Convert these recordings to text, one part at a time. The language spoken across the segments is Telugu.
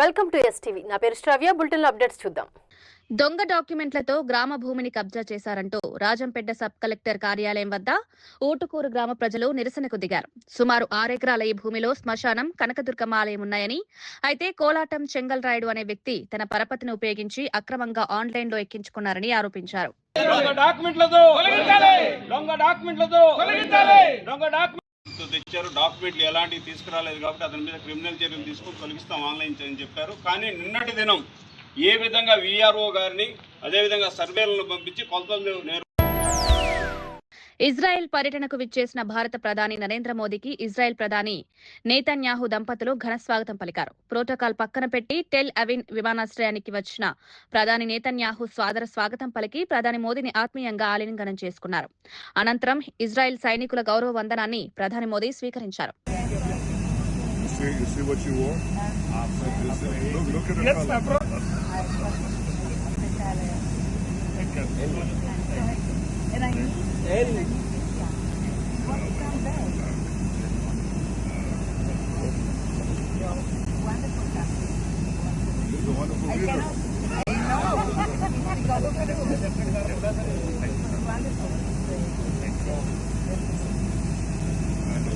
Welcome to STV. నా పేరు శ్రావ్య. బులెటిన్ లో అప్డేట్స్ చూద్దాం. దొంగ డాక్యుమెంట్లతో గ్రామ భూమిని కబ్జా చేశారంటూ రాజంపేట సబ్ కలెక్టర్ కార్యాలయం వద్ద ఊటుకూరు గ్రామ ప్రజలు నిరసనకు దిగారు. సుమారు 6 ఎకరాల ఈ భూమిలో శ్మశానం, కనకదుర్గమ్మ ఆలయం ఉన్నాయని, అయితే కోలాటం చెంగల్ రాయుడు అనే వ్యక్తి తన పరపతిని ఉపయోగించి అక్రమంగా ఆన్లైన్ లో ఎక్కించుకున్నారని ఆరోపించారు. తెచ్చారు, డాక్యుమెంట్లు ఎలాంటివి తీసుకురాలేదు కాబట్టి అతని మీద క్రిమినల్ చర్యలు తీసుకొని తొలగిస్తాం ఆన్లైన్ అని చెప్పారు. కానీ నిన్నటి దినం ఏ విధంగా వీఆర్ఓ గారిని అదేవిధంగా సర్వేలను పంపించి కొలతలు ఇజ్రాయెల్ పర్యటనకు విచ్చేసిన భారత ప్రధాని నరేంద్ర మోదీకి ఇజ్రాయెల్ ప్రధాని నేతన్యాహు దంపతులు ఘన స్వాగతం పలికారు. ప్రోటోకాల్ పక్కన పెట్టి టెల్ అవిన్ విమానాశ్రయానికి వచ్చిన ప్రధాని నేతన్యాహు సాదర స్వాగతం పలికి ప్రధాని మోదీని ఆత్మీయంగా ఆలింగనం చేసుకున్నారు. అనంతరం ఇజ్రాయెల్ సైనికుల గౌరవ వందనాన్ని ప్రధాని మోదీ స్వీకరించారు.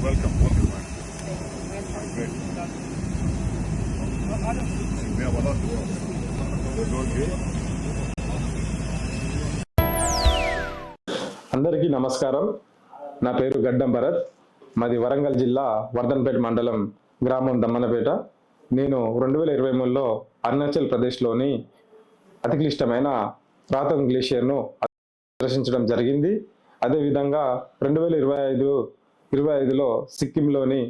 Welcome. Great. We have a lot to work. అందరికీ నమస్కారం. నా పేరు గడ్డం భరత్. మాది వరంగల్ జిల్లా వర్ధన్పేట మండలం గ్రామం దమ్మనపేట. నేను 2023లో అరుణాచల్ ప్రదేశ్లోని అతి క్లిష్టమైన రాతంగ్ గ్లేషియర్ను దర్శించడం జరిగింది. అదేవిధంగా 2025లో సిక్కింలోని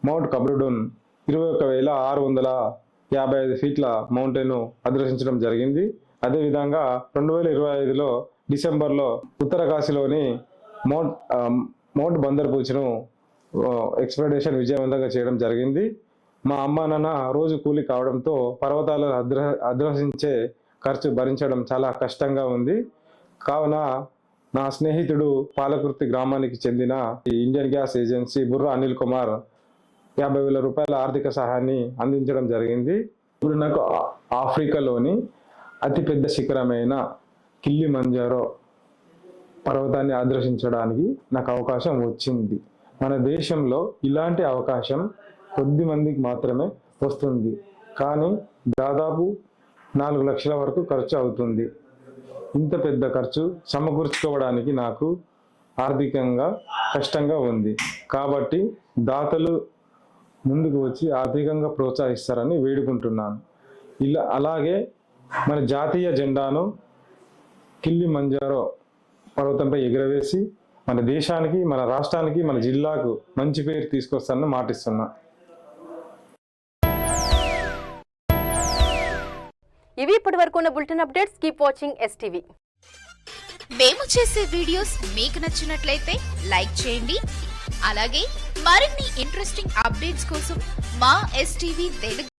మౌంట్ కబ్రుడున్ 21,655 ఫీట్ల మౌంటైన్ అదర్శించడం జరిగింది. అదేవిధంగా 2025లో డిసెంబర్లో ఉత్తరకాశీలోని మౌంట్ బందర్పూచ్ను ఎక్స్పెడిషన్ విజయవంతంగా చేయడం జరిగింది. మా అమ్మ నాన్న రోజు కూలి కావడంతో పర్వతాలను అధిరోహించే ఖర్చు భరించడం చాలా కష్టంగా ఉంది. కావున నా స్నేహితుడు పాలకుర్తి గ్రామానికి చెందిన Indian gas agency Burra Anil Kumar 50,000 రూపాయల ఆర్థిక సహాయాన్ని అందించడం జరిగింది. ఇప్పుడు నాకు ఆఫ్రికాలోని అతిపెద్ద శిఖరమైన కిలిమంజారో పర్వతాన్ని అదర్శించడానికి నాకు అవకాశం వచ్చింది. మన దేశంలో ఇలాంటి అవకాశం కొద్ది మందికి మాత్రమే వస్తుంది. కానీ దాదాపు 4 లక్షల వరకు ఖర్చు అవుతుంది. ఇంత పెద్ద ఖర్చు సమకూర్చుకోవడానికి నాకు ఆర్థికంగా కష్టంగా ఉంది. కాబట్టి దాతలు ముందుకు వచ్చి ఆర్థికంగా ప్రోత్సహిస్తారని వేడుకుంటున్నాను. అలాగే మన జాతీయ జెండాను కిలిమంజారో పర్వతంపై ఎగురవేసి మన దేశానికి, మన రాష్ట్రానికి, మన జిల్లాకు మంచి పేరు తీసుకొస్తానని మాటిస్తున్నా. ఇవి ఇప్పటి వరకు ఉన్న bulletin updates. Keep watching STV. మేము చేసే వీడియోస్ మీకు నచ్చినట్లయితే లైక్ చేయండి. అలాగే మరిన్ని ఇంట్రెస్టింగ్ అప్డేట్స్ కోసం మా ఎస్టీవీ తెలుగు